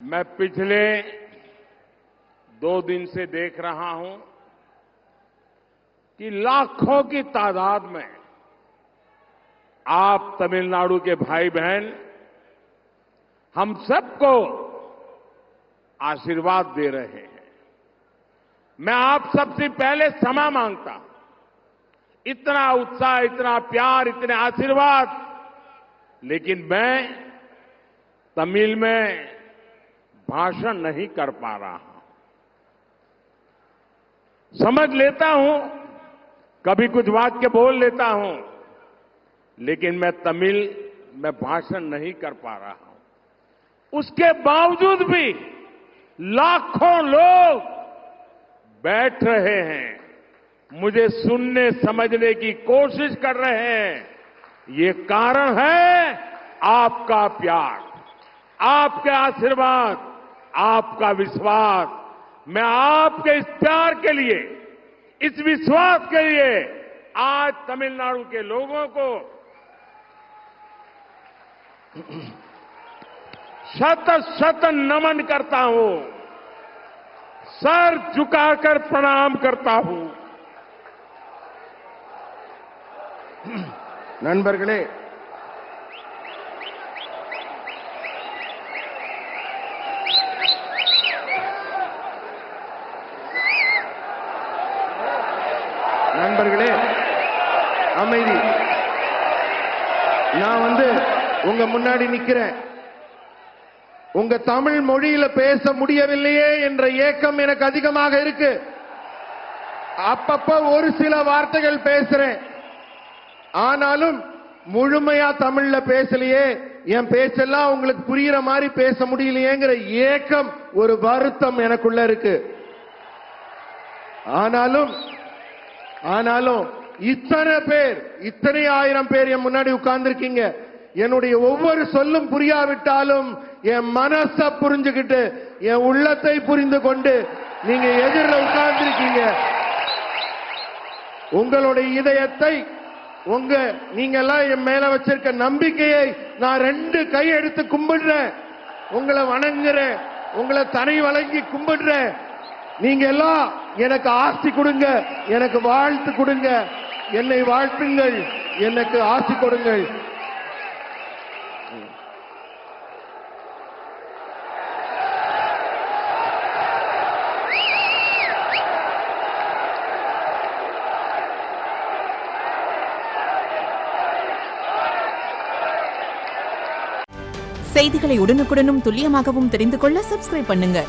मैं पिछले 2 दिन से देख रहा हूं कि लाखों की तादाद में आप तमिलनाडु के भाई बहन हम सबको आशीर्वाद दे रहे हैं। मैं आप सबसे पहले क्षमा मांगता हूं। इतना उत्साह, इतना प्यार, इतने आशीर्वाद, लेकिन मैं तमिल में भाषण नहीं कर पा रहा हूं। समझ लेता हूं, कभी कुछ वाक्य बोल लेता हूं, लेकिन मैं तमिल में भाषण नहीं कर पा रहा हूं। उसके बावजूद भी लाखों लोग बैठ रहे हैं, मुझे सुनने समझने की कोशिश कर रहे हैं। ये कारण है आपका प्यार, आपके आशीर्वाद, आपका विश्वास। मैं आपके इस प्यार के लिए, इस विश्वास के लिए आज तमिलनाडु के लोगों को शत शत नमन करता हूं, सर झुकाकर प्रणाम करता हूं। நண்பர்களே, அமைதி. நான் உங்க முன்னாடி நிக்கிறேன். உங்க தமிழ் மொழியில பேச முடியவில்லையே என்ற ஏக்கம் எனக்கு அதிகமாக இருக்கு. அப்பப்ப ஒரு சில வார்த்தைகள் பேசுறேன், ஆனாலும் முழுமையா தமிழ்ல பேசலையே, என் பேச்செல்லாம் உங்களுக்கு புரியுற மாதிரி பேச முடியலையேங்கிற ஏக்கம், ஒரு வருத்தம் எனக்குள்ள இருக்கு. ஆனாலும் இத்தனை பேர், இத்தனை ஆயிரம் பேர் என் முன்னாடி உட்கார்ந்து இருக்கீங்க. என்னுடைய ஒவ்வொரு சொல்லும் புரியாவிட்டாலும் என் மனசை புரிஞ்சுக்கிட்டு, என் உள்ளத்தை புரிந்து கொண்டு நீங்க எதிரில் உட்கார்ந்து இருக்கீங்க. உங்களுடைய இதயத்தை, நீங்க எல்லாம் என் மேல வச்சிருக்க நம்பிக்கையை நான் 2 கை எடுத்து கும்பிடுறேன். உங்களை வணங்குறேன், உங்களை தனி வழங்கி கும்பிடுறேன். நீங்க எல்லாம் எனக்கு ஆசி கொடுங்க, எனக்கு வாழ்த்து கொடுங்க, என்னை வாழ்த்துங்கள், எனக்கு ஆசி கொடுங்கள். செய்திகளை உடனுக்குடனும் துல்லியமாகவும் தெரிந்து கொள்ள சப்ஸ்கிரைப் பண்ணுங்க.